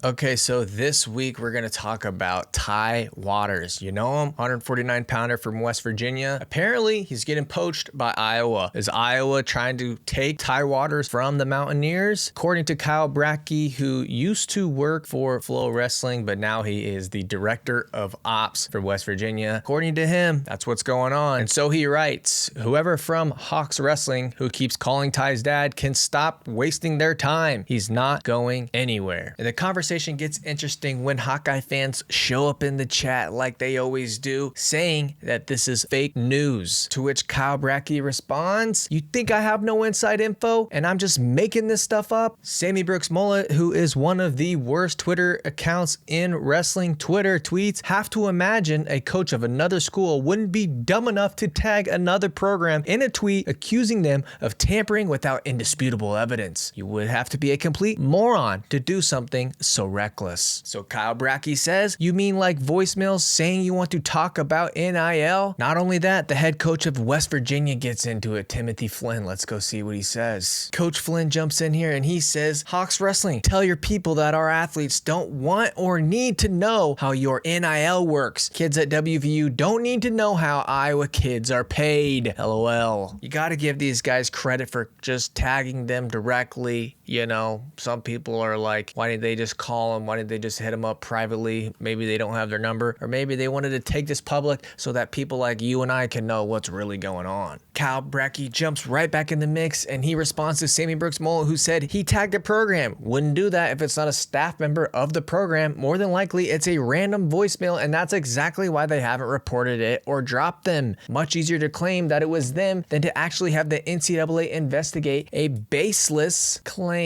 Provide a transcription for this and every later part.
Okay, so this week we're going to talk about Ty Waters. You know him, 149 pounder from West Virginia. Apparently, he's getting poached by Iowa. Is Iowa trying to take Ty Waters from the Mountaineers? According to Kyle Brackey, who used to work for Flow Wrestling, but now he is the director of ops for West Virginia. According to him, that's what's going on. And so he writes, whoever from Hawks Wrestling who keeps calling Ty's dad can stop wasting their time. He's not going anywhere. And the conversation gets interesting when Hawkeye fans show up in the chat like they always do, saying that this is fake news. To which Kyle Brackey responds, you think I have no inside info and I'm just making this stuff up? Sammy Brooks Mullet, who is one of the worst Twitter accounts in wrestling Twitter, tweets, have to imagine a coach of another school wouldn't be dumb enough to tag another program in a tweet accusing them of tampering without indisputable evidence. You would have to be a complete moron to do something so reckless. So Kyle Brackey says, you mean like voicemails saying you want to talk about NIL? Not only that, the head coach of West Virginia gets into it, Timothy Flynn. Let's go see what he says. Coach Flynn jumps in here and he says, Hawks Wrestling, tell your people that our athletes don't want or need to know how your NIL works. Kids at WVU don't need to know how Iowa kids are paid. LOL. You got to give these guys credit for just tagging them directly. You know, some people are like, why didn't they just call them? Why didn't they just hit them up privately? Maybe they don't have their number, or maybe they wanted to take this public so that people like you and I can know what's really going on. Kyle Brackey jumps right back in the mix and he responds to Sammy Brooks Mullet, who said he tagged a program. Wouldn't do that if it's not a staff member of the program. More than likely, it's a random voicemail, and that's exactly why they haven't reported it or dropped them. Much easier to claim that it was them than to actually have the NCAA investigate a baseless claim.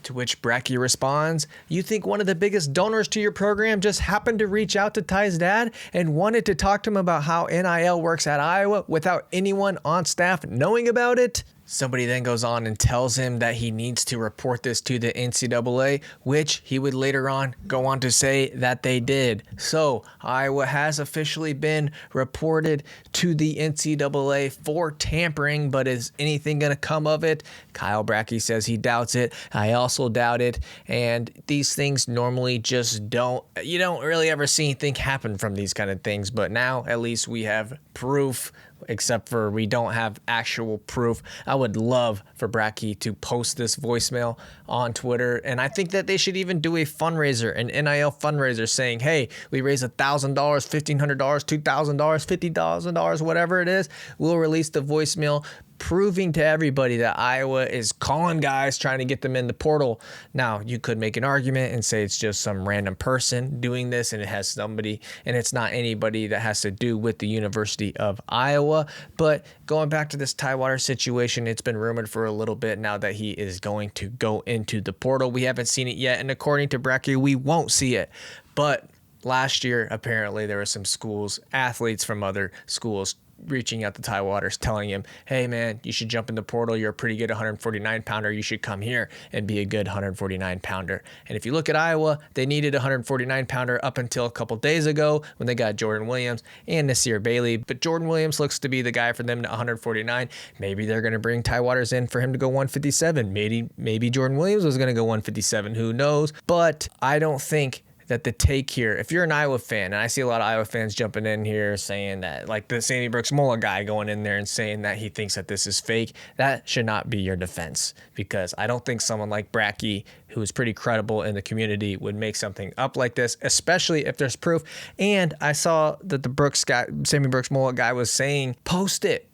To which Brackey responds, you think one of the biggest donors to your program just happened to reach out to Ty's dad and wanted to talk to him about how NIL works at Iowa without anyone on staff knowing about it? Somebody then goes on and tells him that he needs to report this to the NCAA, which he would later on go on to say that they did. So Iowa has officially been reported to the NCAA for tampering, but is anything going to come of it? Kyle Brackey says he doubts it. I also doubt it. And these things normally just you don't really ever see anything happen from these kind of things. But now at least we have proof, except for we don't have actual proof. I would love for Brackey to post this voicemail on Twitter, and I think that they should even do a fundraiser, an NIL fundraiser, saying, hey, we raise $1,000, $1,500, $2,000, $50,000, whatever it is. We'll release the voicemail proving to everybody that Iowa is calling guys, trying to get them in the portal. Now, you could make an argument and say it's just some random person doing this and it has somebody, and it's not anybody that has to do with the University of Iowa. But going back to this Ty Waters situation, it's been rumored for a little bit now that he is going to go into the portal. We haven't seen it yet, and according to Brackey, we won't see it. But last year, apparently, there were some schools, athletes from other schools, reaching out to Ty Waters, telling him, hey man, you should jump in the portal. You're a pretty good 149 pounder. You should come here and be a good 149 pounder. And if you look at Iowa, they needed a 149 pounder up until a couple days ago when they got Jordan Williams and Nasir Bailey. But Jordan Williams looks to be the guy for them to 149. Maybe they're going to bring Ty Waters in for him to go 157. Maybe Jordan Williams was going to go 157. Who knows? But I don't think that the take here, if you're an Iowa fan, and I see a lot of Iowa fans jumping in here saying that, like the Sammy Brooks Mullet guy going in there and saying that he thinks that this is fake, that should not be your defense, because I don't think someone like Brackey, who is pretty credible in the community, would make something up like this, especially if there's proof. And I saw that the Sammy Brooks Mullet guy was saying, post it,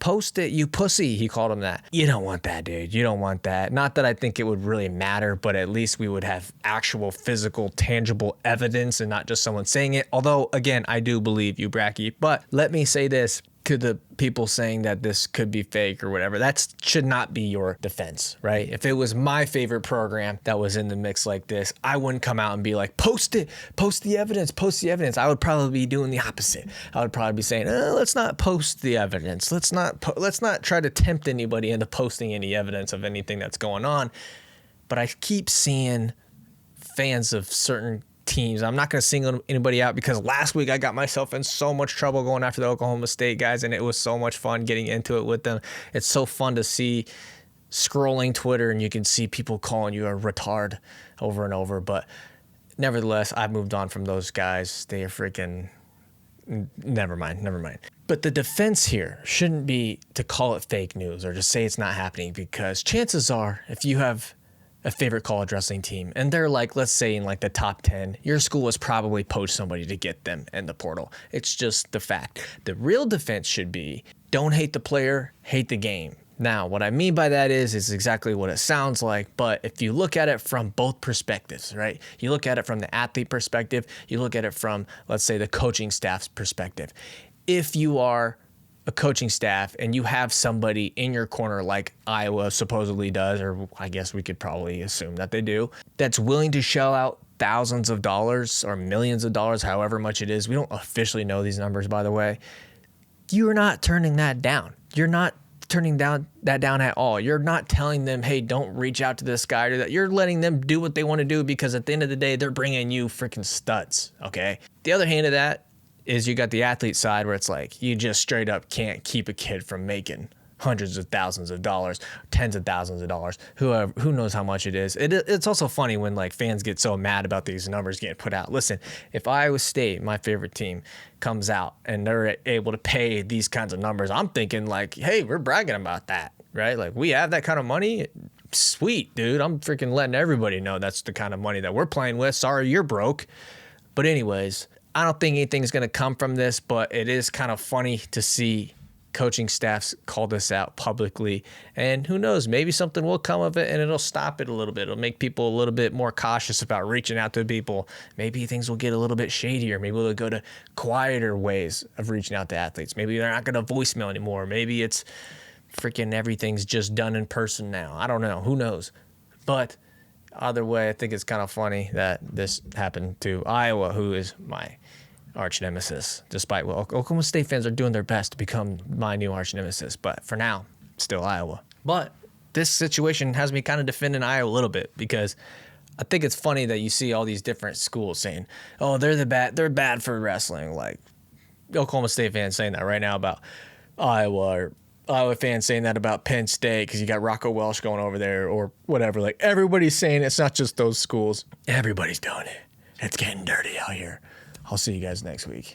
you pussy. He called him that. You don't want that, dude. You don't want that. Not that I think it would really matter, but at least we would have actual physical, tangible evidence and not just someone saying it. Although, again, I do believe you, Brackey. But let me say this to the people saying that this could be fake or whatever. That should not be your defense, right? If it was my favorite program that was in the mix like this, I wouldn't come out and be like, post it, post the evidence. I would probably be doing the opposite. I would probably be saying, let's not post the evidence. Let's not try to tempt anybody into posting any evidence of anything that's going on. But I keep seeing fans of certain teams. I'm not going to single anybody out, because last week I got myself in so much trouble going after the Oklahoma State guys, and it was so much fun getting into it with them. It's so fun to see scrolling Twitter and you can see people calling you a retard over and over. But Nevertheless, I've moved on from those guys. They are freaking... Never mind. But the defense here shouldn't be to call it fake news or just say it's not happening, because chances are, if you have a favorite college wrestling team and they're like, let's say in like the top 10, your school has probably poached somebody to get them in the portal. It's just the fact. The real defense should be, don't hate the player, hate the game. Now, what I mean by that is exactly what it sounds like, but if you look at it from both perspectives, right? You look at it from the athlete perspective, you look at it from, let's say, the coaching staff's perspective. If you are a coaching staff and you have somebody in your corner like Iowa supposedly does, or I guess we could probably assume that they do, that's willing to shell out thousands of dollars or millions of dollars, however much it is. We don't officially know these numbers, by the way. You're not turning that down. You're not turning that down at all. You're not telling them, hey, don't reach out to this guy or that. You're letting them do what they want to do, because at the end of the day, they're bringing you freaking studs, okay? The other hand of that is you got the athlete side where it's like, you just straight up can't keep a kid from making hundreds of thousands of dollars, tens of thousands of dollars, who knows how much it is. It's also funny when like fans get so mad about these numbers getting put out. Listen, if Iowa State, my favorite team, comes out and they're able to pay these kinds of numbers, I'm thinking like, hey, we're bragging about that, right? Like, we have that kind of money. Sweet, dude. I'm freaking letting everybody know that's the kind of money that we're playing with. Sorry, you're broke. But anyways, I don't think anything's going to come from this, but it is kind of funny to see coaching staffs call this out publicly, and who knows, maybe something will come of it and it'll stop it a little bit. It'll make people a little bit more cautious about reaching out to people. Maybe things will get a little bit shadier. Maybe they'll go to quieter ways of reaching out to athletes. Maybe they're not going to voicemail anymore. Maybe it's freaking everything's just done in person now. I don't know. Who knows? But either way, I think it's kind of funny that this happened to Iowa, who is my arch nemesis, despite what Oklahoma State fans are doing their best to become my new arch nemesis. But for now, still Iowa. But this situation has me kind of defending Iowa a little bit, because I think it's funny that you see all these different schools saying, oh, they're bad for wrestling. Like Oklahoma State fans saying that right now about Iowa, or Iowa fans saying that about Penn State because you got Rocco Welsh going over there or whatever. Like, everybody's saying it's not just those schools. Everybody's doing it. It's getting dirty out here. I'll see you guys next week.